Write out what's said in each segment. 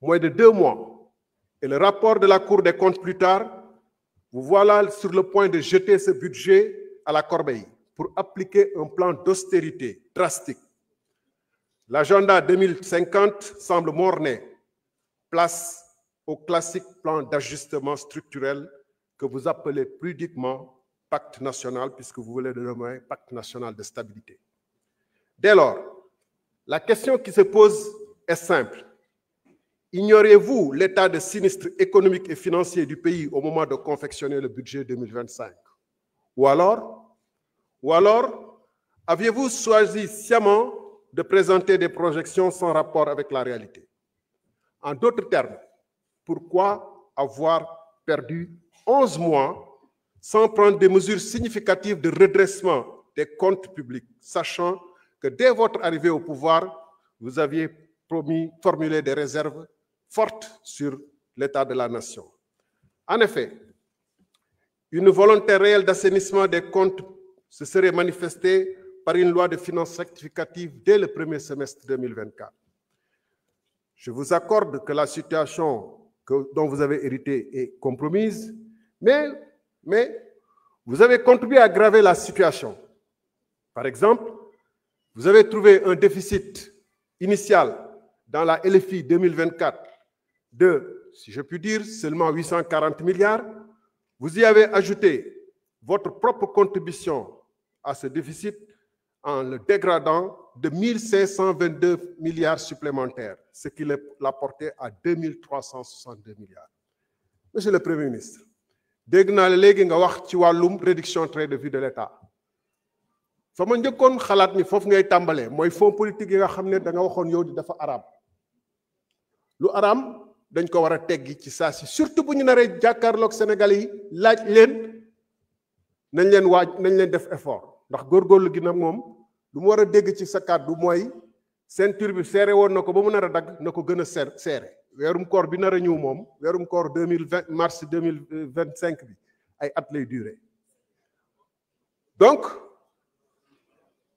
moins de 2 mois, et le rapport de la Cour des comptes plus tard, vous voilà sur le point de jeter ce budget à la corbeille pour appliquer un plan d'austérité drastique. L'agenda 2050 semble mort-né. Place au classique plan d'ajustement structurel que vous appelez pudiquement pacte national, puisque vous voulez le nommer pacte national de stabilité. Dès lors, la question qui se pose est simple. Ignorez-vous l'état de sinistre économique et financier du pays au moment de confectionner le budget 2025? Ou alors, aviez-vous choisi sciemment de présenter des projections sans rapport avec la réalité? En d'autres termes, pourquoi avoir perdu 11 mois sans prendre des mesures significatives de redressement des comptes publics, sachant que dès votre arrivée au pouvoir, vous aviez formulé des réserves fortes sur l'état de la nation? En effet, une volonté réelle d'assainissement des comptes se serait manifestée par une loi de finances rectificative dès le premier semestre 2024. Je vous accorde que la situation dont vous avez hérité est compromise, mais vous avez contribué à aggraver la situation. Par exemple, vous avez trouvé un déficit initial dans la LFI 2024 de, si je puis dire, seulement 840 milliards. Vous y avez ajouté votre propre contribution à ce déficit en le dégradant de 1522 milliards supplémentaires, ce qui l'a porté à 2362 milliards. Monsieur le Premier ministre, dégg naa la léegi nga wax ci wàllum réduction train de vie de l'État. fa ma njëkkoon xalaat ni foofu ngay tàmbalee mooy fonds politique yi nga xam ne da nga waxoon yow di dafa araam. Lu araam dañ ko war a teggi ci saa si, surtout bu ñu naree jàkkaarloog Sénégalais yi laaj leen nañ leen def effort ndax góorgóorlu gi nag moom lu mu war a dégg ci sa kàddu mooy ceinture bi seere woon na ko ba mu nar a dagg na ko gën a seere. weerum koor bi nar a ñëw moom weerum koor 2020 mars 2025 bi ay at lay duré. Donc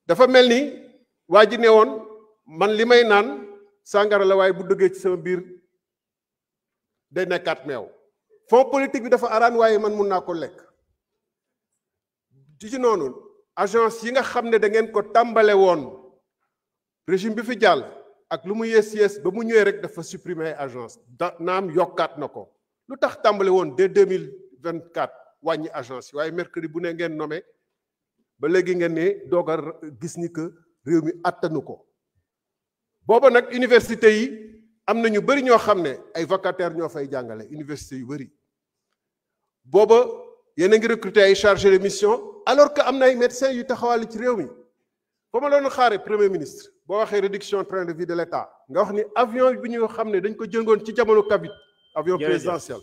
dafa mel ni waa ji ne woon man li may naan sàngara la waaye bu dëggee ci sama biir day nekkaat meew. fonds politique bi dafa araan waaye man mun naa ko lekk. ci noonu agence yi nga xam ne da ngeen ko tàmbale woon régime bi fi jàll ak lu mu yées ba mu ñëwee rek dafa supprimer agence naam yokkaat na ko. lu tax tàmbale woon dès 2024 wàññi agence yi waaye mercredi bu ne ngeen nommé ba léegi ngeen ne doog a gis ni que réew mi attanu ko. booba nag université yi am na ñu bëri ñoo xam ne ay vacataires ñoo fay jàngale université yu bëri. booba yéen a ngi recruter ay chargés de mission alors que am na ay médecins yu taxawal ci réew mi. fa ma doon xaare premier ministre boo waxee réduction train de vie de l'État nga wax ni avion bi ñu xam ne dañ ko jëngoon ci jamono Covid. avion présidentiel.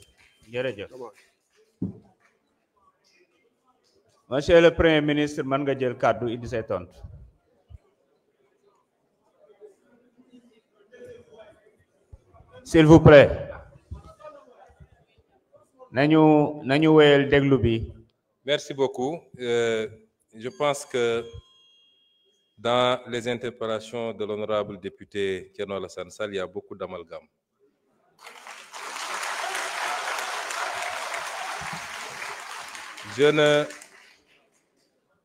jërëjëf monsieur le premier ministre mën nga jël kàddu indi say tontu. s'il vous plaît. nañu wéyal déglu bi. Merci beaucoup. Je pense que dans les interpellations de l'honorable député Thierno Alassane Sall, il y a beaucoup d'amalgame.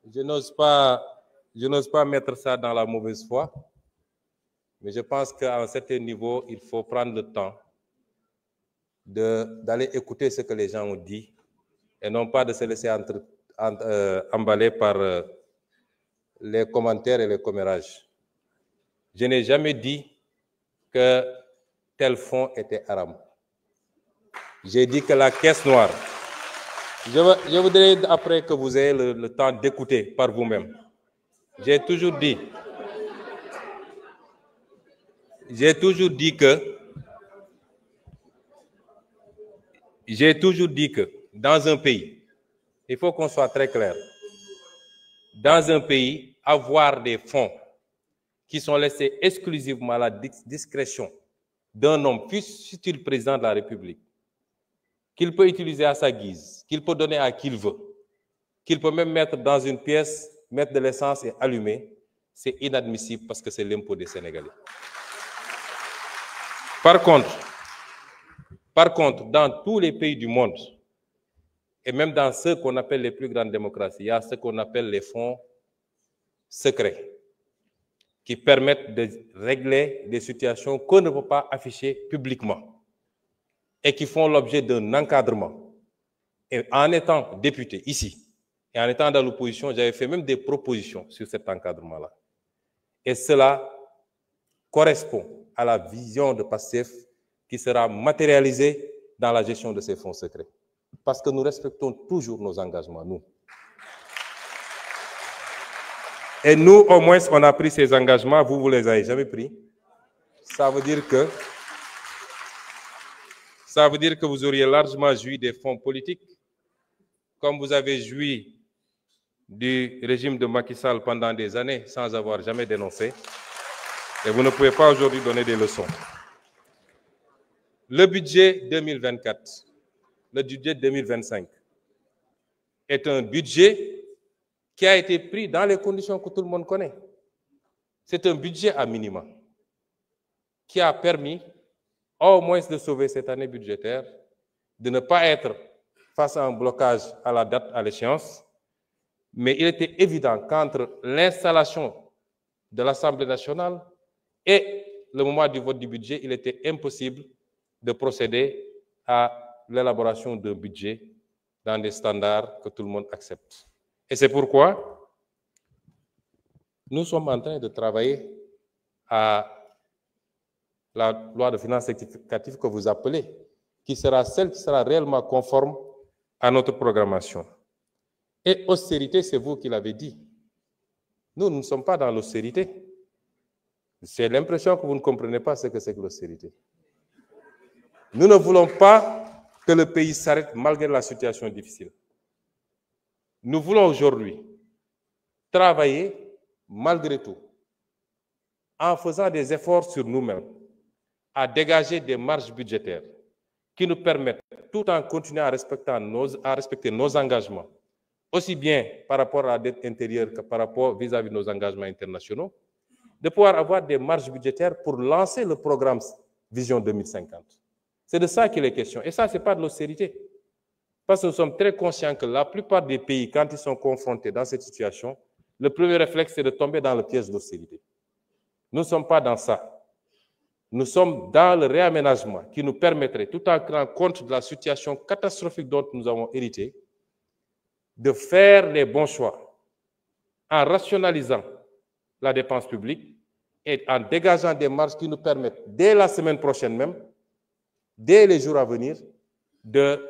Je n'ose pas mettre ça dans la mauvaise foi, mais je pense qu'à un certain niveau, il faut prendre le temps d'aller écouter ce que les gens ont dit et non pas de se laisser emballer par les commentaires et les commérages. Je n'ai jamais dit que tel fonds était haram. J'ai dit que la caisse noire. Je voudrais après que vous ayez le temps d'écouter par vous-même. J'ai toujours dit que dans un pays, il faut qu'on soit très clair. Dans un pays, avoir des fonds qui sont laissés exclusivement à la discrétion d'un homme, fût-il président de la République, qu'il peut utiliser à sa guise, qu'il peut donner à qui il veut, qu'il peut même mettre dans une pièce, mettre de l'essence et allumer, c'est inadmissible parce que c'est l'impôt des Sénégalais. Par contre, Par contre, dans tous les pays du monde, et même dans ceux qu'on appelle les plus grandes démocraties, il y a ce qu'on appelle les fonds secrets, qui permettent de régler des situations qu'on ne peut pas afficher publiquement et qui font l'objet d'un encadrement. Et en étant député ici, et en étant dans l'opposition, j'avais fait même des propositions sur cet encadrement-là. Et cela correspond à la vision de PASTEF qui sera matérialisée dans la gestion de ces fonds secrets. Parce que nous respectons toujours nos engagements, nous. Et nous, au moins, on a pris ces engagements, vous, vous les avez jamais pris. Ça veut dire que vous auriez largement joui des fonds politiques, comme vous avez joui du régime de Macky Sall pendant des années sans avoir jamais dénoncé. Et vous ne pouvez pas aujourd'hui donner des leçons. Le budget 2024, le budget 2025 est un budget qui a été pris dans les conditions que tout le monde connaît. C'est un budget à minima qui a permis au moins de sauver cette année budgétaire, de ne pas être face à un blocage à la date, à l'échéance. Mais il était évident qu'entre l'installation de l'Assemblée nationale et le moment du vote du budget, il était impossible de procéder à l'élaboration d'un budget dans des standards que tout le monde accepte. Et c'est pourquoi nous sommes en train de travailler à la loi de finances rectificative que vous appelez, qui sera celle qui sera réellement conforme à notre programmation. Et austérité, c'est vous qui l'avez dit. Nous ne sommes pas dans l'austérité. C'est l'impression que vous ne comprenez pas ce que c'est que l'austérité. Nous ne voulons pas que le pays s'arrête malgré la situation difficile. Nous voulons aujourd'hui travailler malgré tout, en faisant des efforts sur nous-mêmes, à dégager des marges budgétaires qui nous permettent, tout en continuant à respecter nos engagements, aussi bien par rapport à la dette intérieure que par rapport vis-à-vis de nos engagements internationaux, de pouvoir avoir des marges budgétaires pour lancer le programme Vision 2050. C'est de ça qu'il est question. Et ça, ce n'est pas de l'austérité. Parce que nous sommes très conscients que la plupart des pays, quand ils sont confrontés dans cette situation, le premier réflexe, c'est de tomber dans le piège de l'austérité. Nous ne sommes pas dans ça. Nous sommes dans le réaménagement qui nous permettrait, tout en tenant compte de la situation catastrophique dont nous avons hérité, de faire les bons choix en rationalisant la dépense publique et en dégageant des marges qui nous permettent, dès la semaine prochaine même, dès les jours à venir, de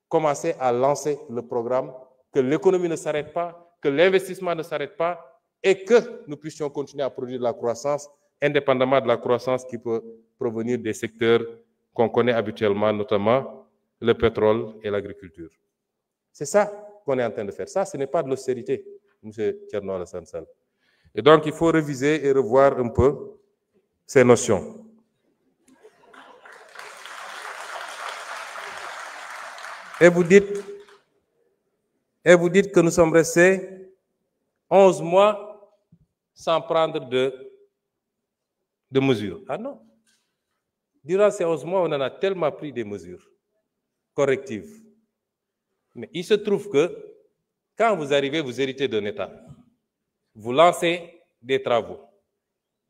commencer à lancer le programme, que l'économie ne s'arrête pas, que l'investissement ne s'arrête pas et que nous puissions continuer à produire de la croissance, indépendamment de la croissance qui peut provenir des secteurs qu'on connaît habituellement, notamment le pétrole et l'agriculture. C'est ça qu'on est en train de faire. Ça, ce n'est pas de l'austérité, M. Thierno Alassane Sall. Et donc, il faut réviser et revoir un peu ces notions. Et vous dites que nous sommes restés 11 mois sans prendre de mesures. Ah non. Durant ces 11 mois, on en a tellement pris des mesures correctives. Mais il se trouve que quand vous arrivez, vous héritez d'un État. Vous lancez des travaux.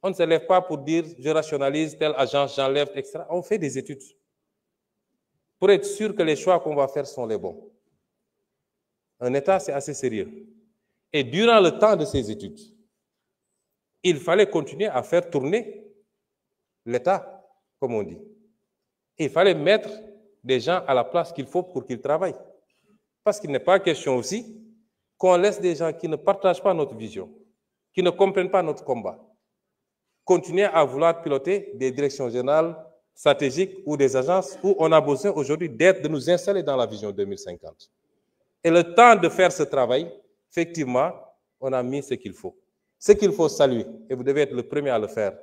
On ne se lève pas pour dire je rationalise telle agence, j'enlève, etc. On fait des études pour être sûr que les choix qu'on va faire sont les bons. Un État, c'est assez sérieux. Et durant le temps de ces études, il fallait continuer à faire tourner l'État, comme on dit. Et il fallait mettre des gens à la place qu'il faut pour qu'ils travaillent. Parce qu'il n'est pas question aussi qu'on laisse des gens qui ne partagent pas notre vision, qui ne comprennent pas notre combat, continuer à vouloir piloter des directions générales stratégiques ou des agences où on a besoin aujourd'hui de nous installer dans la vision 2050. Et le temps de faire ce travail, effectivement, on a mis ce qu'il faut. Ce qu'il faut saluer, et vous devez être le premier à le faire,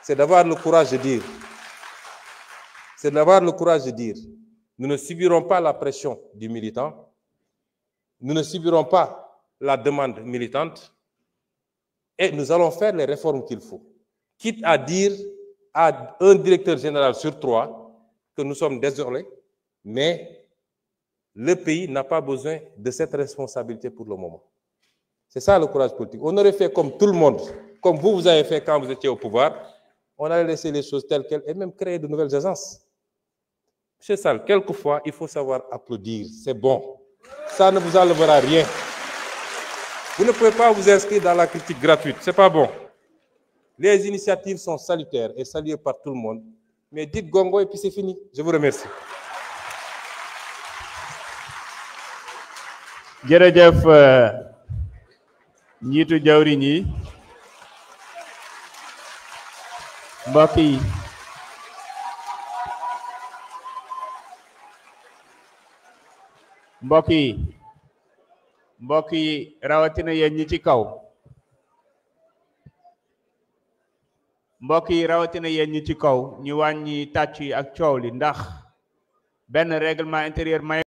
c'est d'avoir le courage de dire, nous ne subirons pas la pression du militant, nous ne subirons pas la demande militante, et nous allons faire les réformes qu'il faut. Quitte à dire à un directeur général sur 3 que nous sommes désolés, mais le pays n'a pas besoin de cette responsabilité pour le moment. C'est ça le courage politique. On aurait fait comme tout le monde, comme vous avez fait quand vous étiez au pouvoir, on allait laisser les choses telles quelles et même créer de nouvelles agences. Monsieur Sall, quelquefois, il faut savoir applaudir, c'est bon. Ça ne vous enlèvera rien. Vous ne pouvez pas vous inscrire dans la critique gratuite, c'est pas bon. Les initiatives sont salutaires et saluées par tout le monde, mais dites gongo et puis c'est fini. Je vous remercie. jërëjëf njiitu jawriñ yi mbokk yi rawatina yéen ñi ci kaw ñu wàññi tàcc yi ak coow li ndax benn règlement intérieur may